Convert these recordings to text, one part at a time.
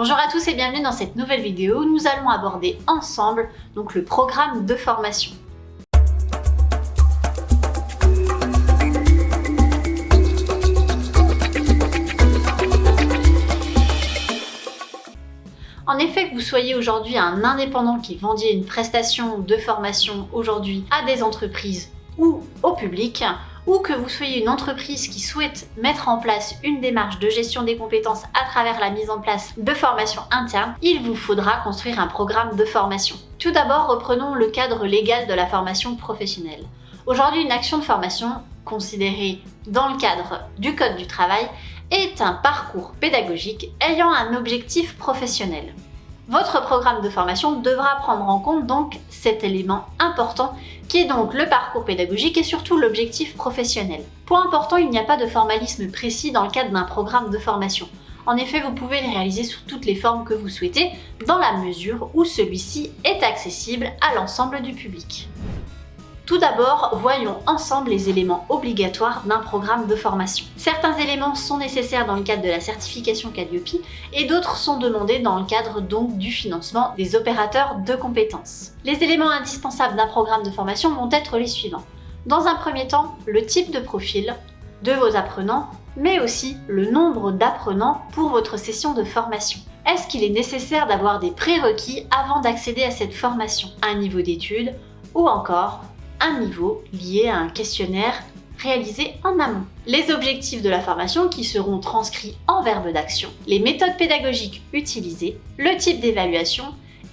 Bonjour à tous et bienvenue dans cette nouvelle vidéo où nous allons aborder ensemble le programme de formation. En effet, que vous soyez aujourd'hui un indépendant qui vendiez une prestation de formation aujourd'hui à des entreprises ou au public, ou que vous soyez une entreprise qui souhaite mettre en place une démarche de gestion des compétences à travers la mise en place de formations internes, il vous faudra construire un programme de formation. Tout d'abord, reprenons le cadre légal de la formation professionnelle. Aujourd'hui, une action de formation, considérée dans le cadre du Code du travail, est un parcours pédagogique ayant un objectif professionnel. Votre programme de formation devra prendre en compte donc cet élément important qui est donc le parcours pédagogique et surtout l'objectif professionnel. Point important, il n'y a pas de formalisme précis dans le cadre d'un programme de formation. En effet, vous pouvez le réaliser sous toutes les formes que vous souhaitez dans la mesure où celui-ci est accessible à l'ensemble du public. Tout d'abord, voyons ensemble les éléments obligatoires d'un programme de formation. Certains éléments sont nécessaires dans le cadre de la certification Calliope et d'autres sont demandés dans le cadre donc du financement des opérateurs de compétences. Les éléments indispensables d'un programme de formation vont être les suivants. Dans un premier temps, le type de profil de vos apprenants, mais aussi le nombre d'apprenants pour votre session de formation. Est-ce qu'il est nécessaire d'avoir des prérequis avant d'accéder à cette formation? Un niveau d'études ou encore un niveau lié à un questionnaire réalisé en amont. Les objectifs de la formation qui seront transcrits en verbe d'action, les méthodes pédagogiques utilisées, le type d'évaluation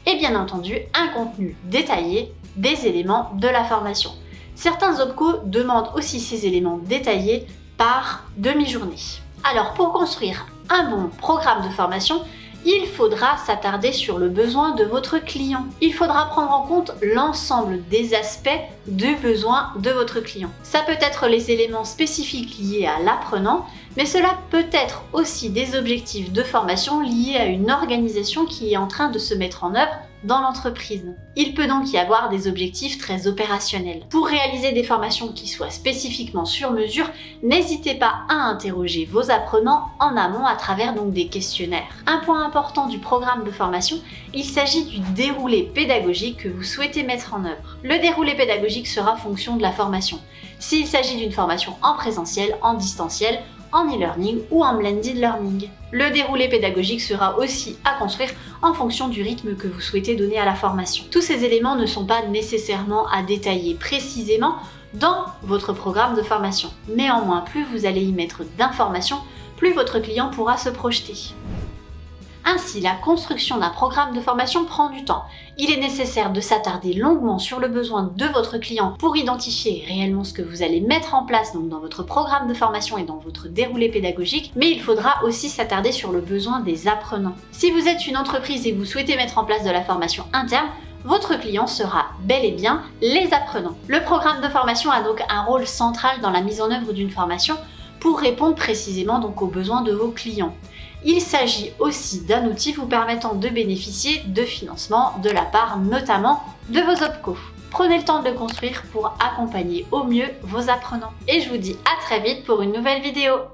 et bien entendu un contenu détaillé des éléments de la formation. Certains OPCO demandent aussi ces éléments détaillés par demi-journée. Alors pour construire un bon programme de formation, il faudra s'attarder sur le besoin de votre client. Il faudra prendre en compte l'ensemble des aspects du besoin de votre client. Ça peut être les éléments spécifiques liés à l'apprenant, mais cela peut être aussi des objectifs de formation liés à une organisation qui est en train de se mettre en œuvre dans l'entreprise. Il peut donc y avoir des objectifs très opérationnels. Pour réaliser des formations qui soient spécifiquement sur mesure, n'hésitez pas à interroger vos apprenants en amont à travers donc des questionnaires. Un point important du programme de formation, il s'agit du déroulé pédagogique que vous souhaitez mettre en œuvre. Le déroulé pédagogique sera fonction de la formation. S'il s'agit d'une formation en présentiel, en distanciel, en e-learning ou en blended learning. Le déroulé pédagogique sera aussi à construire en fonction du rythme que vous souhaitez donner à la formation. Tous ces éléments ne sont pas nécessairement à détailler précisément dans votre programme de formation. Néanmoins, plus vous allez y mettre d'informations, plus votre client pourra se projeter. Ainsi, la construction d'un programme de formation prend du temps. Il est nécessaire de s'attarder longuement sur le besoin de votre client pour identifier réellement ce que vous allez mettre en place donc dans votre programme de formation et dans votre déroulé pédagogique, mais il faudra aussi s'attarder sur le besoin des apprenants. Si vous êtes une entreprise et vous souhaitez mettre en place de la formation interne, votre client sera bel et bien les apprenants. Le programme de formation a donc un rôle central dans la mise en œuvre d'une formation pour répondre précisément donc aux besoins de vos clients. Il s'agit aussi d'un outil vous permettant de bénéficier de financement de la part notamment de vos OPCO. Prenez le temps de le construire pour accompagner au mieux vos apprenants. Et je vous dis à très vite pour une nouvelle vidéo.